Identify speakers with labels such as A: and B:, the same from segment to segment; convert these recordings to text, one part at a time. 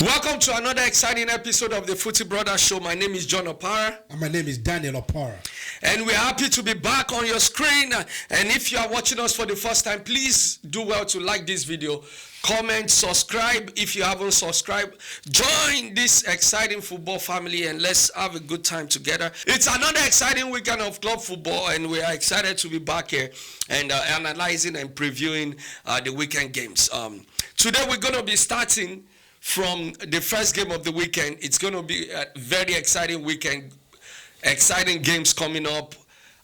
A: Welcome to another exciting episode of the Footy Brothers Show. My name is John Opara.
B: And my name is Daniel Opara.
A: And we're happy to be back on your screen. And if you are watching us for the first time, please do well to like this video, comment, subscribe if you haven't subscribed. Join this exciting football family and let's have a good time together. It's another exciting weekend of club football and we are excited to be back here and analyzing and previewing the weekend games. Today we're going to be starting from the first game of the weekend. It's going to be a very exciting weekend. Exciting games coming up.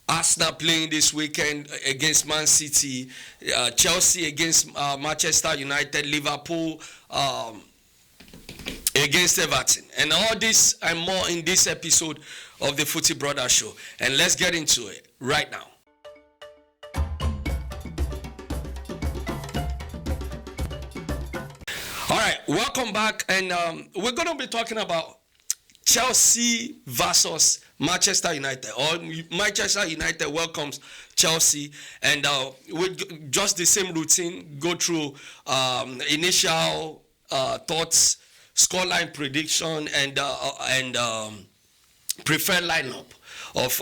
A: Arsenal playing this weekend against Man City. Chelsea against Manchester United. Liverpool against Everton. And all this and more in this episode of the Footy Brothers Show. And let's get into it right now. All right, welcome back, and we're going to be talking about Chelsea versus Manchester United, or Manchester United welcomes Chelsea, and with just the same routine, go through initial thoughts, scoreline prediction, and preferred lineup of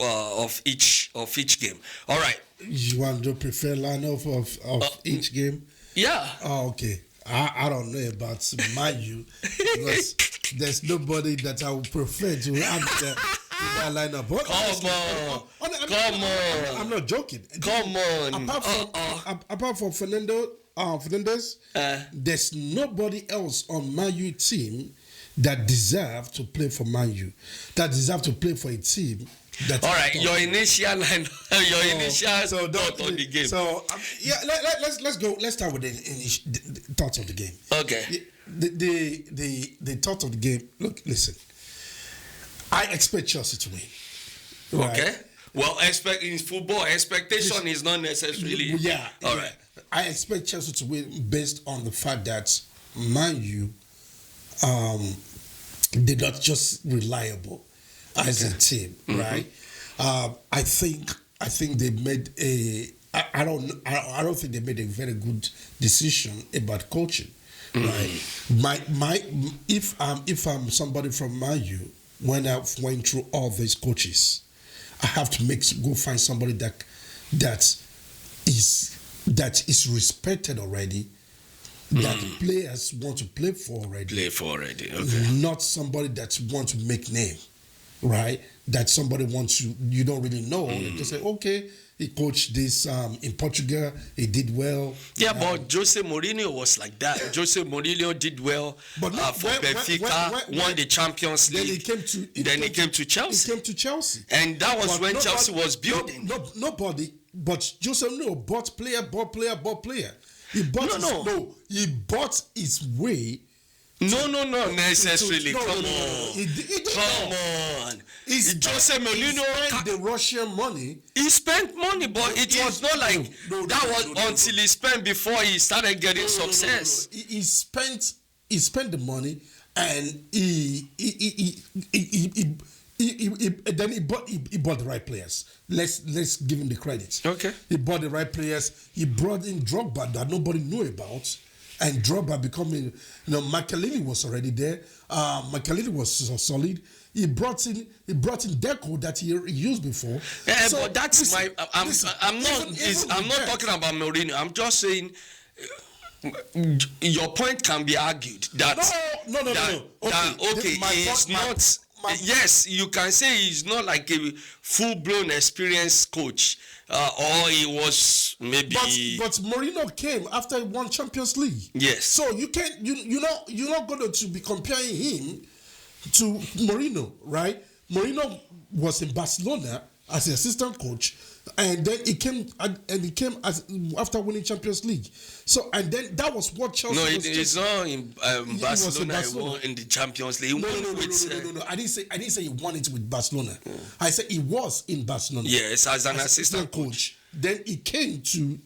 A: each game. All right.
B: You want to do preferred lineup of each game?
A: Yeah.
B: Oh, okay. I don't know about Man U because there's nobody that I would prefer to have that lineup. But
A: Come on.
B: I'm not joking.
A: Come on.
B: Apart from Fernandes, there's nobody else on Man U team that deserve to play for Man U, that deserve to play for a team.
A: All right, your initial line, thought on the game.
B: So let's go. Let's start with the thoughts of the game.
A: Okay.
B: The thought of the game. Look, listen. I expect Chelsea to win. Right?
A: Okay. Well, in football, expectation is not necessarily.
B: Yeah.
A: All right.
B: I expect Chelsea to win based on the fact that Man U, they're not just reliable as a team, right? I think they made I don't think they made a very good decision about coaching, right? If I'm somebody from Man U, when I went through all these coaches, I have to go find somebody that is respected already, that players want to play for already.
A: Okay.
B: Not somebody that wants to make name. Right, that somebody wants you don't really know. You just say, okay, he coached this in Portugal, he did well.
A: Yeah, but Jose Mourinho was like that. Jose Mourinho did well for Benfica, won the Champions League.
B: Then he came to Chelsea. He came to Chelsea,
A: and that was when Chelsea was building.
B: Nobody, but Jose Mourinho bought player. He bought his way.
A: No, necessarily. Come on. Jose Mourinho
B: spent the Russian money.
A: He spent money, but it was not like that was until he spent before he started getting success.
B: He spent the money, and then he bought the right players. Let's give him the credit.
A: Okay.
B: He bought the right players. He brought in Drogba that nobody knew about. And Drogba becoming, Makelele was already there. Makelele was solid. He brought in Deco that he used before.
A: Yeah, so, but that's I'm not talking about Mourinho. I'm just saying your point can be argued that he's not. Yes, you can say he's not like a full-blown experienced coach, or he was maybe.
B: But Mourinho came after he won Champions League.
A: Yes.
B: So you're not going to be comparing him to Mourinho, right? Mourinho was in Barcelona as an assistant coach, and then he came after winning Champions League. So and then that was what Chelsea.
A: No, it's not in Barcelona. He won in the Champions League.
B: No. I didn't say he won it with Barcelona. I said he was in Barcelona.
A: Yes, as an assistant coach.
B: Then he came to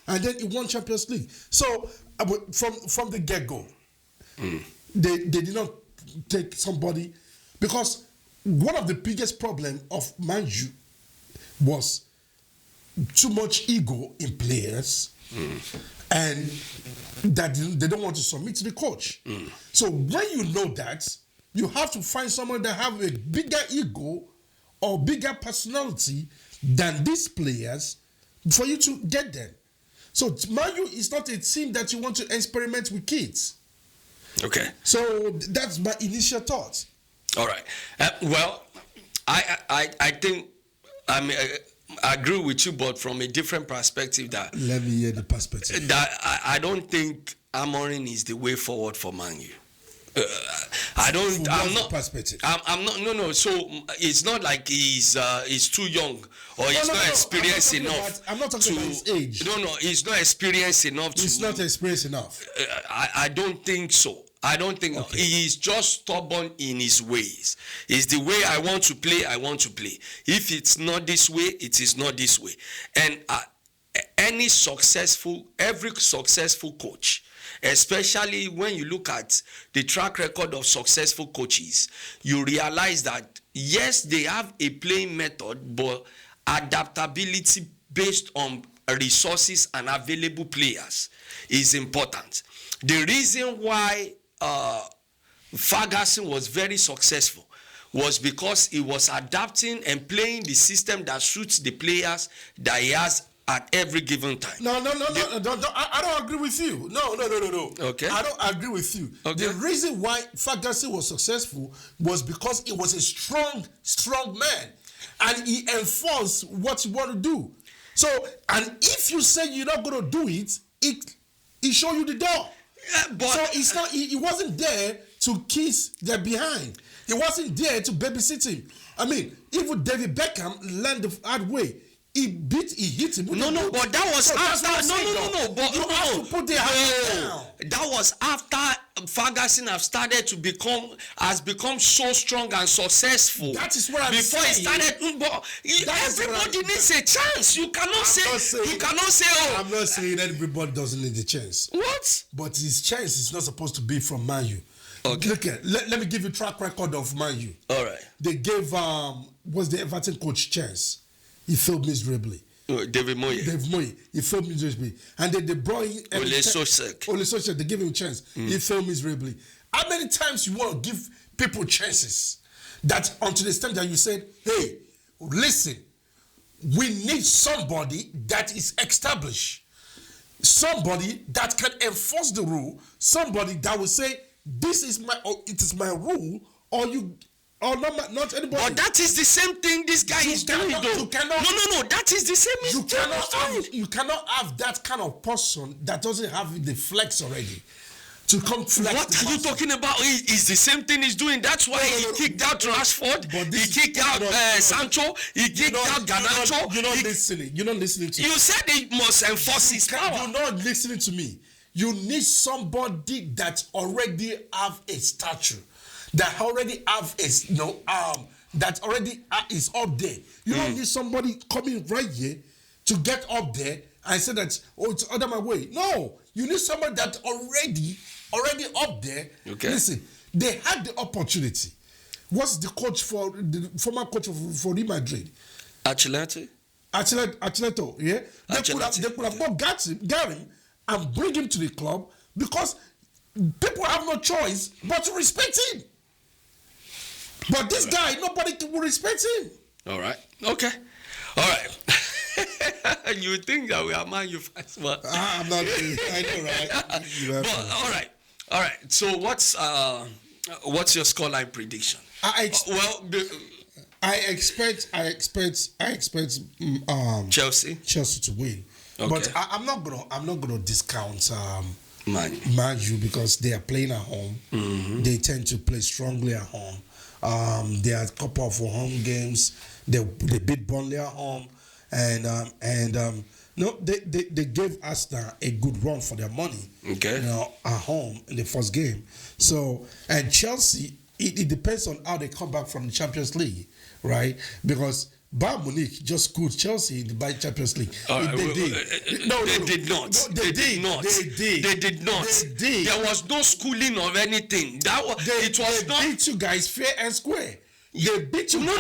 B: and then he won Champions League. So from the get-go, they did not take somebody, because one of the biggest problem of Man U was too much ego in players and that they don't want to submit to the coach. So when you know that, you have to find someone that have a bigger ego or bigger personality than these players for you to get them. So Man U is not a team that you want to experiment with kids.
A: Okay.
B: So that's my initial thoughts.
A: All right. Well, I think I agree with you, but from a different perspective. That
B: Let me hear the perspective.
A: that I don't think Amorim is the way forward for Man U. I don't.
B: From
A: I'm
B: what
A: not.
B: perspective?
A: I'm not. No. So it's not like he's too young or he's not experienced enough.
B: I'm not talking about his age.
A: No. He's not experienced enough.
B: He's not experienced enough.
A: I don't think so. I don't think he's just stubborn in his ways. It's the way I want to play, I want to play. If it's not this way, it is not this way. And every successful coach, especially when you look at the track record of successful coaches, you realize that yes, they have a playing method, but adaptability based on resources and available players is important. The reason why Ferguson was very successful was because he was adapting and playing the system that suits the players that he has at every given time.
B: No. I don't agree with you. No.
A: Okay.
B: I don't agree with you.
A: Okay.
B: The reason why Ferguson was successful was because he was a strong man, and he enforced what he want to do. So, and if you say you're not going to do it, he show you the door.
A: But
B: So it's not. He wasn't there to kiss their behind. He wasn't there to babysit him. I mean, even David Beckham learned the hard way. He hit him.
A: No, but that was after. No. But
B: you have to put the hand down.
A: That was after Ferguson has become so strong and successful.
B: That is what I'm
A: before
B: saying.
A: he started. But everybody needs a chance. You cannot say. Oh,
B: I'm not saying everybody doesn't need a chance.
A: what?
B: But his chance is not supposed to be from Man U.
A: Okay.
B: Look at, let me give you track record of Man U.
A: All right.
B: They gave was the Everton coach chance. He failed miserably.
A: David Moyes.
B: He failed miserably. And then they brought in
A: Ole Solskjaer.
B: They gave him a chance. He failed miserably. How many times you want to give people chances that until the extent that you said, hey, listen, we need somebody that is established. Somebody that can enforce the rule. Somebody that will say, it is my rule, or not anybody.
A: But that is the same thing this guy is doing, though.
B: You cannot.
A: No. That is the same.
B: You cannot have that kind of person that doesn't have the flex already to come flex.
A: What are you talking about? It's the same thing he's doing. That's why he kicked out Rashford. He kicked out Sancho. He kicked out Garnacho.
B: You're not listening. You're not listening to me.
A: You said he must enforce his power.
B: You're not listening to me. You need somebody that already have a stature, that already have that already is up there. You don't need somebody coming right here to get up there and say that, it's under my way. No, you need somebody that already up there.
A: Okay.
B: Listen, they had the opportunity. What's the former coach for Real Madrid?
A: Ancelotti,
B: yeah? They could have not got him and bring him to the club because people have no choice but to respect him. But this guy, nobody will respect him.
A: All right. Okay. All right. You think that we are Man U fans, but
B: I'm not. I know, right?
A: But all right. So what's your scoreline prediction?
B: I expect Chelsea to win.
A: Okay.
B: But I'm not gonna discount
A: Man
B: U because they are playing at home. Mm-hmm. They tend to play strongly at home. There are a couple of home games. They beat Burnley at home, and they gave Arsenal a good run for their money.
A: Okay.
B: At home in the first game. So and Chelsea, it depends on how they come back from the Champions League, right? Because Bayern Munich just schooled Chelsea in the Champions League. They did.
A: They did not. They did not. There was no schooling of anything. It was not.
B: They beat you guys fair and square. They beat you.
A: No,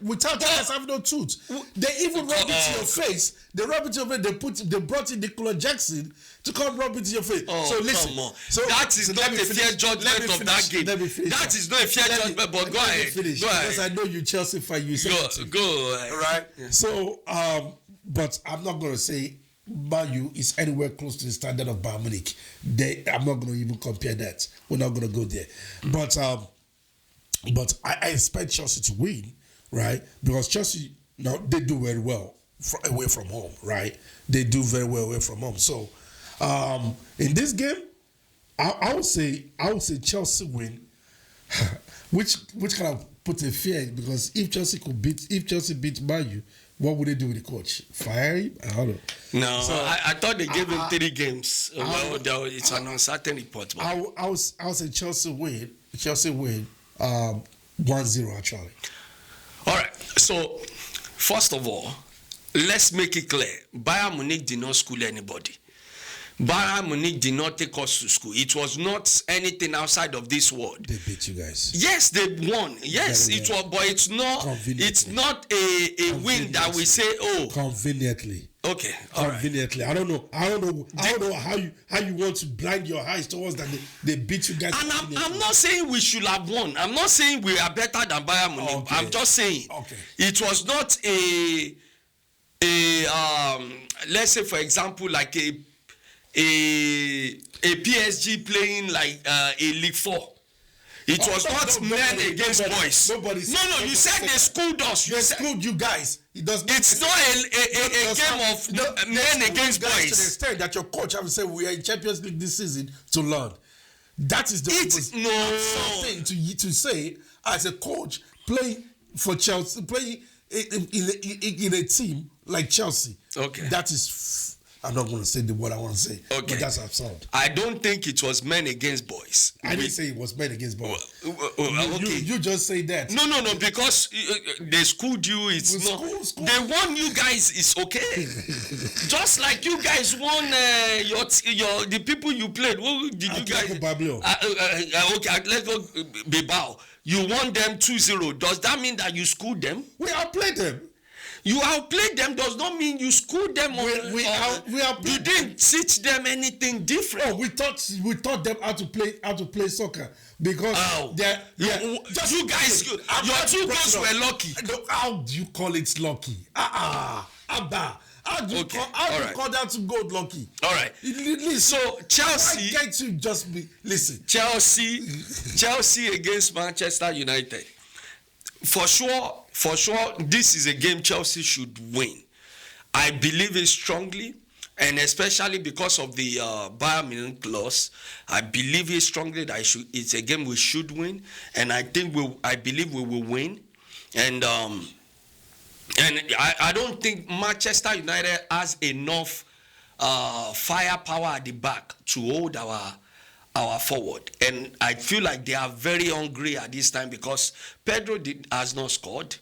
B: without us having no truth. They even rub it to your face. They rub it to your face. They brought in Nicola Jackson to come rub it to your face. So listen.
A: Come on.
B: So
A: that is not a fair judgment of that game.
B: Let me finish.
A: That is not a fair judgment. But go ahead. Go ahead.
B: Because I know you Chelsea fan. You say
A: go ahead.
B: Right. Yeah. So but I'm not going to say Man U is anywhere close to the standard of Bayern Munich. I'm not going to even compare that. We're not going to go there. But I expect Chelsea to win, right? Because Chelsea now they do very well away from home, right? They do very well away from home. So in this game, I would say Chelsea win, which kind of puts a fear in, because if Chelsea beat Man U, what would they do with the coach? Fire him? I don't know.
A: No, so, I thought they gave him 3 games. It's an uncertain report.
B: I would say Chelsea win. Chelsea win 1-0 actually.
A: All right. So first of all, let's make it clear. Bayern Munich did not school anybody. Bayern Munich did not take us to school. It was not anything outside of this world.
B: They beat you guys.
A: Yes, they won. Yes, it was, but it's not. It's not a win that we say, oh.
B: Conveniently.
A: Okay.
B: Conveniently. Right. I don't know how you want to blind your eyes towards that they beat you guys.
A: And I'm not saying we should have won. I'm not saying we are better than Bayern Munich. Okay. I'm just saying it was not a let's say for example like a PSG playing like a League 4. It was not men against boys. You said they schooled us.
B: They schooled you guys.
A: It's not a game of men against boys.
B: To the extent that your coach have said we are in Champions League this season to learn. That is the something to say as a coach playing for Chelsea, playing in a team like Chelsea.
A: Okay,
B: that is. I'm not going to say the word I want to say, but that's absurd.
A: I don't think it was men against boys.
B: I didn't say it was men against boys.
A: Okay.
B: You just say that.
A: No, because they schooled you. It's not. School. They won you guys. It's okay. Just like you guys won the people you played. What did you guys? Okay, let's go Bilbao. You won them 2-0. Does that mean that you schooled them?
B: We outplayed them.
A: You outplayed them does not mean you schooled them. You didn't teach them anything different.
B: Oh, we taught them how to play soccer because
A: you guys, your 2 goals were lucky.
B: How do you call it lucky? Abba. How do you call that to go lucky?
A: All right. So Chelsea.
B: Why can't you just listen?
A: Chelsea against Manchester United. For sure, this is a game Chelsea should win. I believe it strongly, and especially because of the Bayern Munich loss, I believe it strongly that it's a game we should win, and I believe we will win, and I don't think Manchester United has enough firepower at the back to hold our forward, and I feel like they are very hungry at this time because Pedro has not scored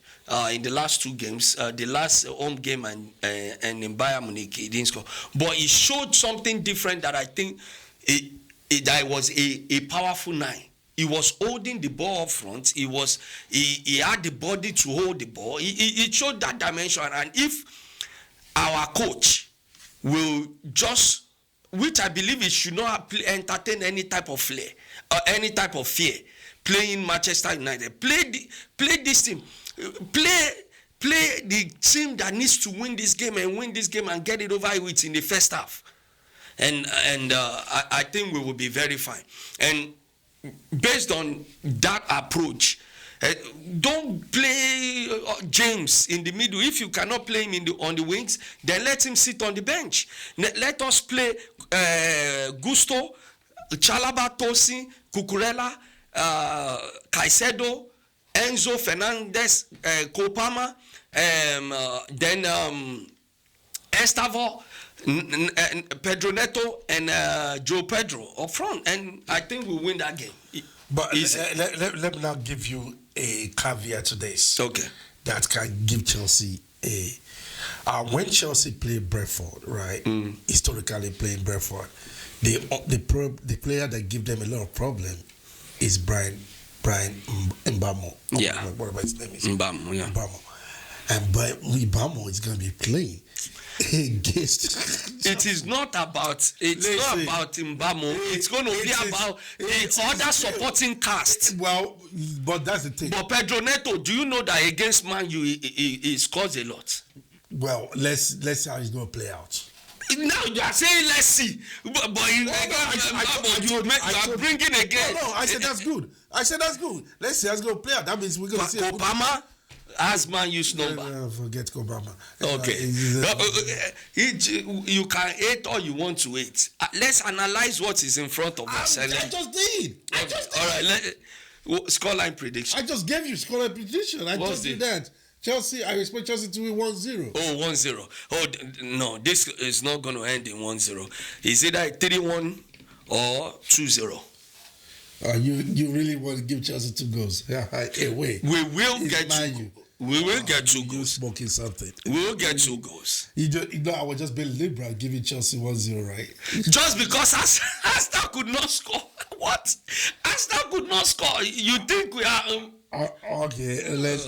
A: in the last 2 games. The last home game and in Bayern Munich he didn't score, but he showed something different that I think that was a powerful 9. He was holding the ball up front. He had the body to hold the ball. He showed that dimension, and if our coach will just, which I believe it should not entertain any type of flair or any type of fear, playing Manchester United. Play this team. Play the team that needs to win this game and get it over with in the first half. And I think we will be very fine. And based on that approach, don't play James in the middle. If you cannot play him on the wings, then let him sit on the bench. Let us play Gusto, Chalaba, Tosin, Cucurella, Caicedo, Enzo Fernandez, Kopama, then Estevao, Pedro Neto, and Joe Pedro up front. And I think we'll win that game.
B: But let me now give you a caveat to this.
A: Okay.
B: That can give Chelsea a... when Chelsea play Brentford, right, historically playing Brentford, the player that give them a lot of problem is Brian Brian Mbamo.
A: Yeah.
B: Whatever his name is.
A: Mbamo, yeah.
B: Mbamo. But Mbamo is going to be playing against.
A: It is not about. It's not about Mbamo. It's going to be about the other supporting cast.
B: Well, but that's the thing.
A: But Pedro Neto, do you know that against Man U, he scores a lot?
B: Well, let's see how it's going to play out.
A: Now you are saying let's see, but you are bringing again.
B: No, I said that's good. Let's see how it's going to play out. That means we're going to see.
A: Obama has Man U's number.
B: Forget Obama.
A: Okay. You can hate all you want to hate. Let's analyze what is in front of us.
B: I just did.
A: All right. Scoreline prediction.
B: I just gave you scoreline prediction. I just did that. Chelsea, I expect Chelsea to win 1-0.
A: Oh, 1-0. Oh, no, this is not going to end in 1-0. It's either 3-1 or 2-0.
B: You really want to give Chelsea 2 goals? Hey, wait.
A: We will get 2 goals.
B: You're smoking something.
A: We will get 2 goals.
B: I was just being liberal, giving Chelsea 1-0, right?
A: Just because Arsenal could not score. What? Arsenal could not score. You think we are...
B: Okay, let's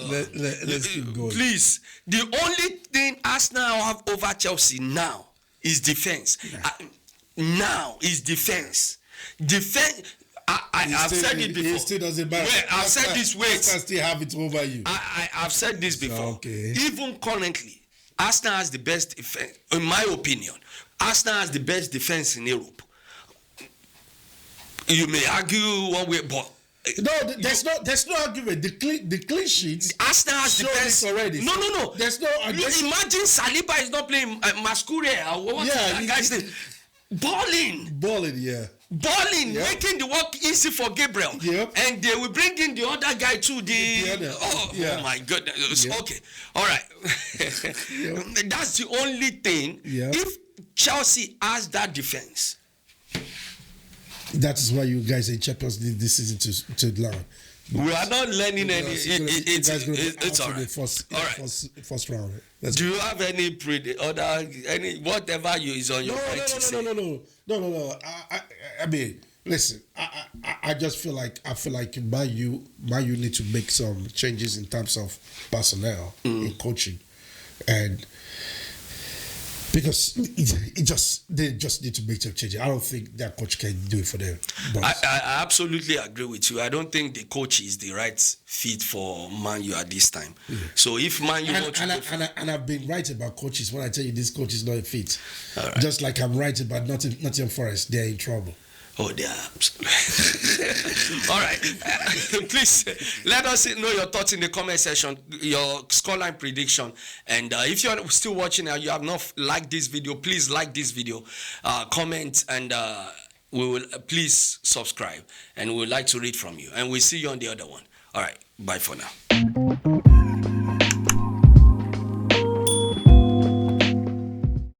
B: keep going.
A: Please, the only thing Arsenal have over Chelsea now is defense. Now is defense. I've said it before.
B: It still doesn't matter.
A: I've said this.
B: I still have it over you.
A: I've said this before.
B: Okay.
A: Even currently, Arsenal has the best defense. In my opinion, Arsenal has the best defense in Europe. You may argue one way, but
B: no, there's no argument. The clean sheets.
A: Arsenal has the best
B: already.
A: No.
B: There's no.
A: Imagine Saliba is not playing Masquerade. What is that guy's name? Balling,
B: yeah.
A: Balling, making the work easy for Gabriel.
B: Yep.
A: And they will bring in the other guy too. Oh my goodness. Yep. Okay. All right. Yep. That's the only thing.
B: Yep.
A: If Chelsea has that defense.
B: That is why you guys in Champions League this season to learn.
A: We are not learning any. It's all right.
B: First round.
A: Do you have any whatever is on your mind to say?
B: No. I mean, listen. I just feel like Man U need to make some changes in terms of personnel in coaching, and because they just need to make some changes. I don't think that coach can do it for them.
A: I absolutely agree with you. I don't think the coach is the right fit for Man U at this time. Yeah. So if Man U
B: and I've been right about coaches when I tell you this coach is not a fit.
A: Right.
B: Just like I'm right about Nottingham Forest, they're in trouble.
A: Oh, they are. All right. Please let us know your thoughts in the comment section, your scoreline prediction. And if you're still watching and you have not liked this video, please like this video, comment, and we will please subscribe. And we would like to read from you. And we'll see you on the other one. All right. Bye for now.